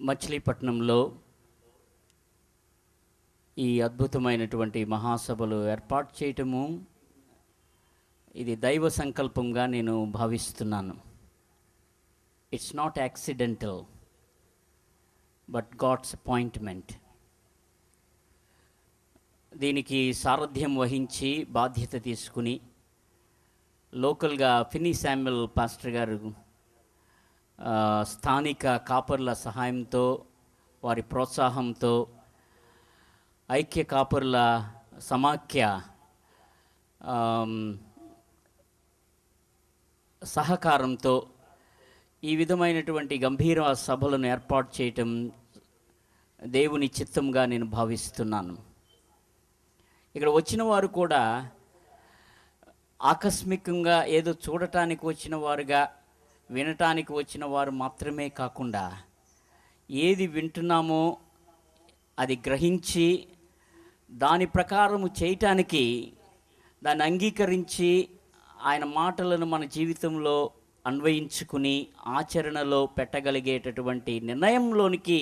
మచిలీపట్నంలో ఈ అద్భుతమైనటువంటి మహాసభలు ఏర్పాటు చేయటము ఇది దైవ సంకల్పంగా నేను భావిస్తున్నాను. It's not accidental but God's appointment. దీనికి సారథ్యం వహించి బాధ్యత తీసుకుని లోకల్గా ఫినీ శామ్యుల్ పాస్టర్ గారు స్థానిక కాపర్ల సహాయంతో వారి ప్రోత్సాహంతో ఐక్య కాపర్ల సమాఖ్య సహకారంతో ఈ విధమైనటువంటి గంభీర సభలను ఏర్పాటు చేయటం దేవుని చిత్తంగా నేను భావిస్తున్నాను. ఇక్కడ వచ్చిన వారు కూడా ఆకస్మికంగా ఏదో చూడటానికి వచ్చిన వారుగా, వినటానికి వచ్చిన వారు మాత్రమే కాకుండా ఏది వింటున్నామో అది గ్రహించి దాని ప్రకారము చేయటానికి, దాన్ని అంగీకరించి ఆయన మాటలను మన జీవితంలో అన్వయించుకుని ఆచరణలో పెట్టగలిగేటటువంటి నిర్ణయంలోనికి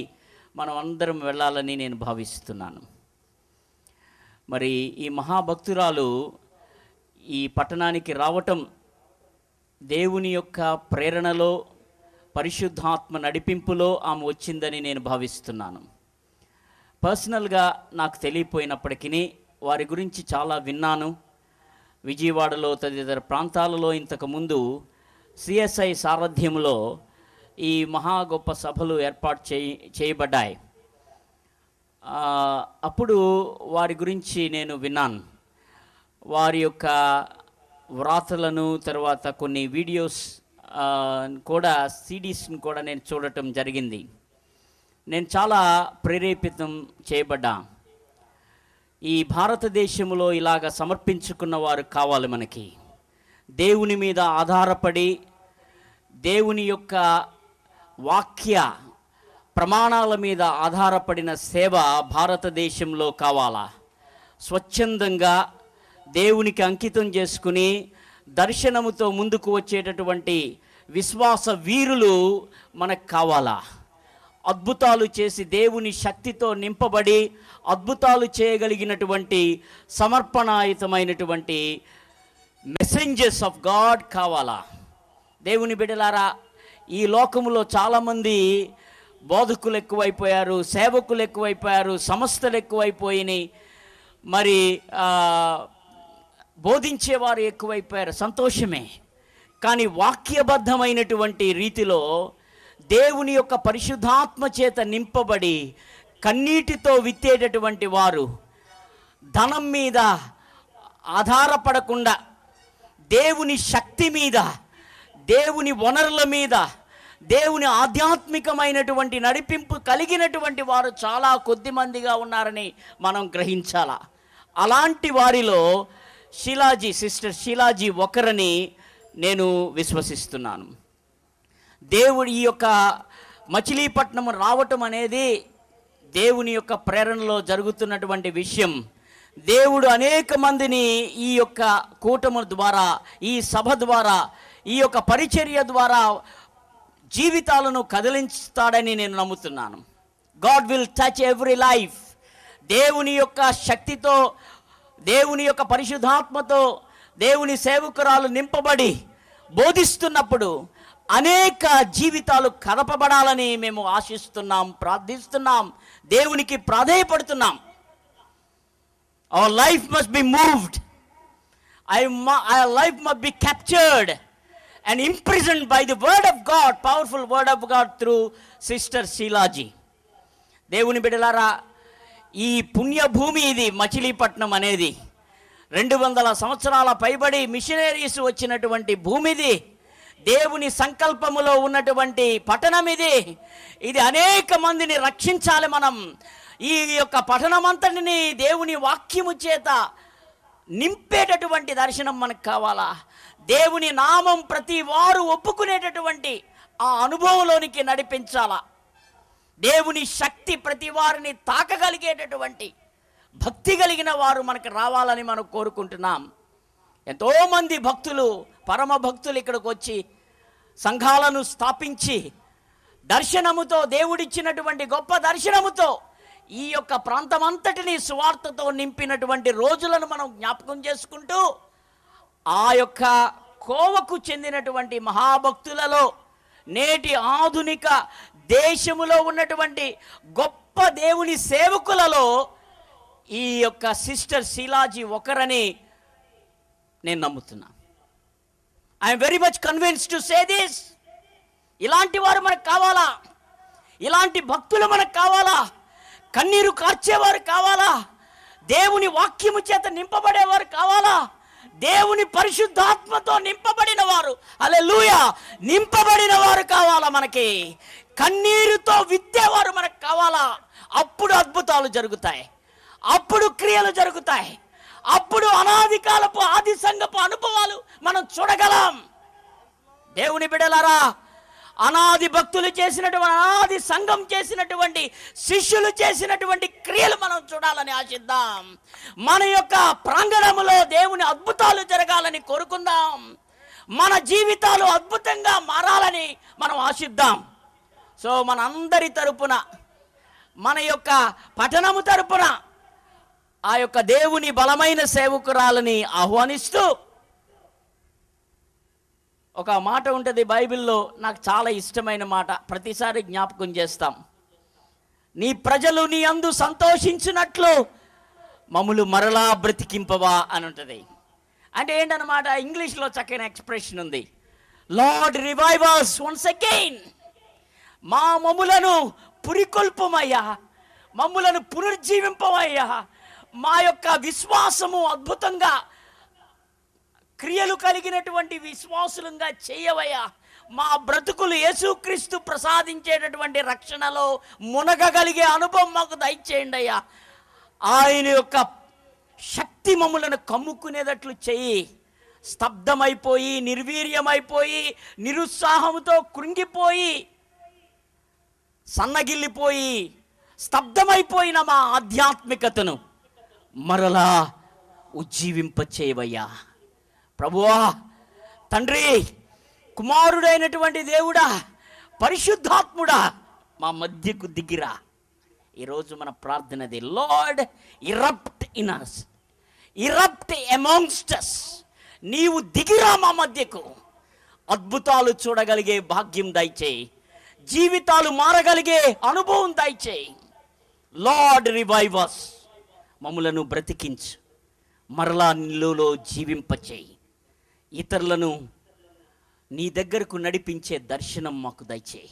మనం అందరం వెళ్ళాలని నేను భావిస్తున్నాను. మరి ఈ మహాభక్తురాలు ఈ పట్టణానికి రావటం దేవుని యొక్క ప్రేరణలో, పరిశుద్ధాత్మ నడిపింపులో ఆమె వచ్చిందని నేను భావిస్తున్నాను. పర్సనల్గా నాకు తెలియపోయినప్పటికీ వారి గురించి చాలా విన్నాను. విజయవాడలో తదితర ప్రాంతాలలో ఇంతకుముందు సిఎస్ఐ సారథ్యంలో ఈ మహా గొప్ప సభలు ఏర్పాటు చేయబడ్డాయి. అప్పుడు వారి గురించి నేను విన్నాను. వారి యొక్క వ్రాతలను, తర్వాత కొన్ని వీడియోస్ కూడా, సిడీస్ని కూడా నేను చూడటం జరిగింది. నేను చాలా ప్రేరేపితం చేయబడ్డా. ఈ భారతదేశంలో ఇలాగ సమర్పించుకున్న వారు కావాలి మనకి. దేవుని మీద ఆధారపడి దేవుని యొక్క వాక్య ప్రమాణాల మీద ఆధారపడిన సేవ భారతదేశంలో కావాలా. స్వచ్ఛందంగా దేవునికి అంకితం చేసుకుని దర్శనముతో ముందుకు వచ్చేటటువంటి విశ్వాస వీరులు మనకు కావాలా. అద్భుతాలు చేసి దేవుని శక్తితో నింపబడి అద్భుతాలు చేయగలిగినటువంటి సమర్పణాయుతమైనటువంటి మెసెంజర్స్ ఆఫ్ గాడ్ కావాలా. దేవుని బిడ్డలారా, ఈ లోకములో చాలామంది బోధకులు ఎక్కువైపోయారు, సేవకులు ఎక్కువైపోయారు, సంస్థలు ఎక్కువైపోయినాయి, మరి బోధించేవారు ఎక్కువైపోయారు. సంతోషమే. కానీ వాక్యబద్ధమైనటువంటి రీతిలో దేవుని యొక్క పరిశుద్ధాత్మ చేత నింపబడి కన్నీటితో విత్తేటటువంటి వారు, ధనం మీద ఆధారపడకుండా దేవుని శక్తి మీద, దేవుని వనరుల మీద, దేవుని ఆధ్యాత్మికమైనటువంటి నడిపింపు కలిగినటువంటి వారు చాలా కొద్ది మందిగా ఉన్నారని మనం గ్రహించాలా. అలాంటి వారిలో సిస్టర్ షీలాజీ ఒకరని నేను విశ్వసిస్తున్నాను. దేవుడు ఈ యొక్క మచిలీపట్నం రావటం అనేది దేవుని యొక్క ప్రేరణలో జరుగుతున్నటువంటి విషయం. దేవుడు అనేక మందిని ఈ యొక్క కూటమి ద్వారా, ఈ సభ ద్వారా, ఈ యొక్క పరిచర్య ద్వారా జీవితాలను కదిలించుతాడని నేను నమ్ముతున్నాను. God will touch every life. దేవుని యొక్క శక్తితో, దేవుని యొక్క పరిశుద్ధాత్మతో దేవుని సేవకురాలు నింపబడి బోధిస్తున్నప్పుడు అనేక జీవితాలు కదపబడాలని మేము ఆశిస్తున్నాం, ప్రార్థిస్తున్నాం, దేవునికి ప్రాధేయపడుతున్నాం. Our life must be moved. Our life must be captured and imprisoned by the word of God, powerful word of God through Sister Sheilaji. దేవుని బిడ్డలారా, ఈ పుణ్యభూమి ఇది మచిలీపట్నం అనేది. 200 సంవత్సరాల పైబడి మిషనరీస్ వచ్చినటువంటి భూమిది. దేవుని సంకల్పములో ఉన్నటువంటి పట్టణం ఇది. ఇది అనేక మందిని రక్షించాలి. మనం ఈ యొక్క పట్టణమంతటిని దేవుని వాక్యము చేత నింపేటటువంటి దర్శనం మనకు కావాలా. దేవుని నామం ప్రతి వారు ఒప్పుకునేటటువంటి ఆ అనుభవంలోనికి నడిపించాలా. దేవుని శక్తి ప్రతి వారిని తాకగలిగేటటువంటి భక్తి కలిగిన వారు మనకు రావాలని మనం కోరుకుంటున్నాం. ఎంతోమంది భక్తులు, పరమ భక్తులు ఇక్కడికి వచ్చి సంఘాలను స్థాపించి దర్శనముతో, దేవుడిచ్చినటువంటి గొప్ప దర్శనముతో ఈ యొక్క ప్రాంతం అంతటినీ సువార్తతో నింపినటువంటి రోజులను మనం జ్ఞాపకం చేసుకుంటూ, ఆ యొక్క కోవకు చెందినటువంటి మహాభక్తులలో, నేటి ఆధునిక దేశములో ఉన్నటువంటి గొప్ప దేవుని సేవకులలో ఈ యొక్క సిస్టర్ శీలాజీ ఒకరని నేను నమ్ముతున్నా. I'm very much convinced to say this. ఇలాంటి వారు మనకు కావాలా, ఇలాంటి భక్తులు మనకు కావాలా, కన్నీరు కార్చేవారు కావాలా, దేవుని వాక్యము చేత నింపబడేవారు కావాలా, దేవుని పరిశుద్ధాత్మతో నింపబడిన వారు, హల్లెలూయా, నింపబడిన వారు కావాలా మనకి. కన్నీరుతో విత్తేవారు మనకు కావాలా. అప్పుడు అద్భుతాలు జరుగుతాయి, అప్పుడు క్రియలు జరుగుతాయి, అప్పుడు అనాది కాలపు ఆది సంఘపు అనుభవాలు మనం చూడగలం. దేవుని బిడ్డలారా, అనాది భక్తులు చేసినటువంటి, అనాది సంఘం చేసినటువంటి, శిష్యులు చేసినటువంటి క్రియలు మనం చూడాలని ఆశిద్దాం. మన యొక్క ప్రాంగణములో దేవుని అద్భుతాలు జరగాలని కోరుకుందాం. మన జీవితాలు అద్భుతంగా మారాలని మనం ఆశిద్దాం. సో మన అందరి తరపున, మన యొక్క పట్టణము తరపున ఆ యొక్క దేవుని బలమైన సేవకురాలని ఆహ్వానిస్తూ, ఒక మాట ఉంటుంది బైబిల్లో, నాకు చాలా ఇష్టమైన మాట, ప్రతిసారి జ్ఞాపకం చేస్తాం. నీ ప్రజలు నీ అందు సంతోషించినట్లు మమ్ములు మరలా బ్రతికింపవా అని ఉంటుంది. అంటే ఏంటన్నమాట, ఇంగ్లీష్లో చక్కని ఎక్స్ప్రెషన్ ఉంది, lord revive us once again. మమ్ములను పురికొల్పమయ్యా, మమ్ములను పునర్జీవింపమయ్యా, మా యొక్క విశ్వాసము అద్భుతంగా క్రియలు కలిగినటువంటి విశ్వాసులంగా చేయవయ్యా. మా బ్రతుకులు యేసుక్రీస్తు ప్రసాదించేటటువంటి రక్షణలో మునగగలిగే అనుభవం మాకు దయచేయండి అయ్యా. ఆయన యొక్క శక్తి మమ్ములను కమ్ముకునేటట్లు చెయ్యి. స్తబ్దమైపోయి, నిర్వీర్యమైపోయి, నిరుత్సాహంతో కృంగిపోయి, సన్నగిల్లిపోయి, స్తబ్దమైపోయిన మా ఆధ్యాత్మికతను మరలా ఉజ్జీవింపచేయవయ్యా. ప్రభువా, తండ్రి, కుమారుడైనటువంటి దేవుడా, పరిశుద్ధాత్ముడా, మా మధ్యకు దిగిరా. ఈరోజు మన ప్రార్థనది, Lord erupt in us, erupt amongst us. నీవు దిగిరా మా మధ్యకు, అద్భుతాలు చూడగలిగే భాగ్యం దయచేయి, జీవితాలు మారగలిగే అనుభవం దయచేయి. లార్డ్ రివైవ్ us, మమ్ములను బ్రతికించు, మరలా నీలో జీవింపచేయి, ఇతరులను నీ దగ్గరకు నడిపించే దర్శనం మాకు దయచేయి.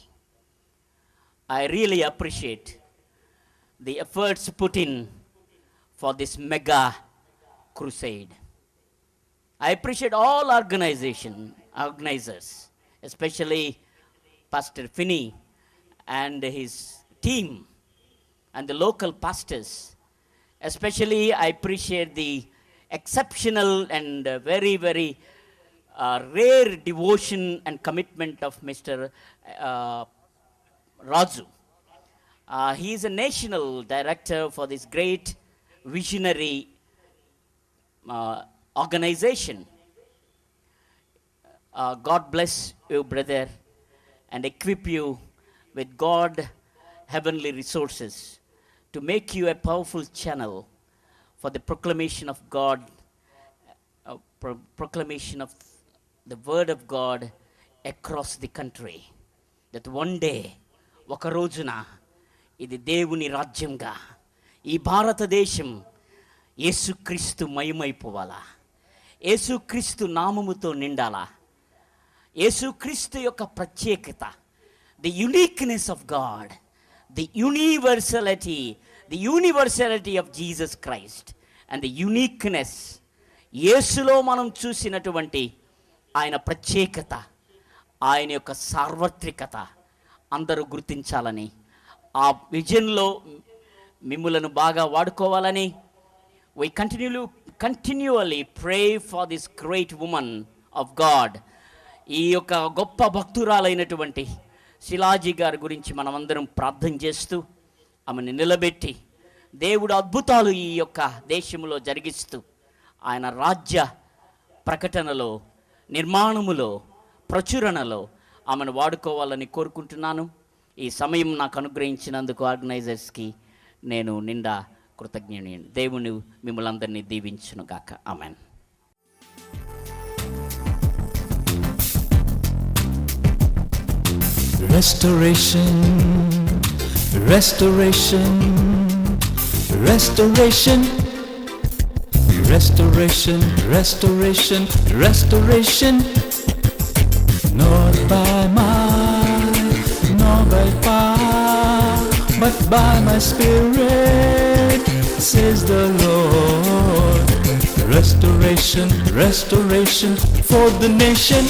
I really appreciate the efforts put in for this mega crusade. I appreciate all organizers, especially Pastor Finney and his team and the local pastors. Especially I appreciate the exceptional and very, very rare devotion and commitment of Mr. Raju. He is a national director for this great visionary organization. God bless you, brother, and equip you with God heavenly resources to make you a powerful channel for the proclamation of God, proclamation of the word of God across the country. That one day, ఒక రోజున ఇది దేవుని రాజ్యంగా, ఈ భారతదేశం యేసుక్రీస్తు మయమైపోవాలా, యేసుక్రీస్తు నామముతో నిండాలా, యేసుక్రీస్తు యొక్క ప్రత్యేకత, the uniqueness of God, the universality of Jesus Christ and the uniqueness, యేసులో మనం చూసినటువంటి ఆయన ప్రత్యేకత, ఆయన యొక్క సార్వత్రికత అందరూ గుర్తించాలని, ఆ విజన్లో మిమ్ములను బాగా వాడుకోవాలని, we continually pray for this great woman of God. ఈ యొక్క గొప్ప భక్తురాలైనటువంటి శిలాజీ గారి గురించి మనమందరం ప్రార్థన చేస్తూ, ఆమెను నిలబెట్టి దేవుడు అద్భుతాలు ఈ యొక్క దేశంలో జరిగిస్తూ, ఆయన రాజ్య ప్రకటనలో, నిర్మాణములో, ప్రచురణలో ఆమెను వాడుకోవాలని కోరుకుంటున్నాను. ఈ సమయం నాకు అనుగ్రహించినందుకు ఆర్గనైజర్స్కి నేను నిండా కృతజ్ఞుని. దేవుని మిమ్మల్ని అందరినీ దీవించును గాక. Amen. Restoration, restoration, restoration, restoration, restoration, restoration. Not by might, nor by power, but by my Spirit, says the Lord. Restoration, restoration for the nation.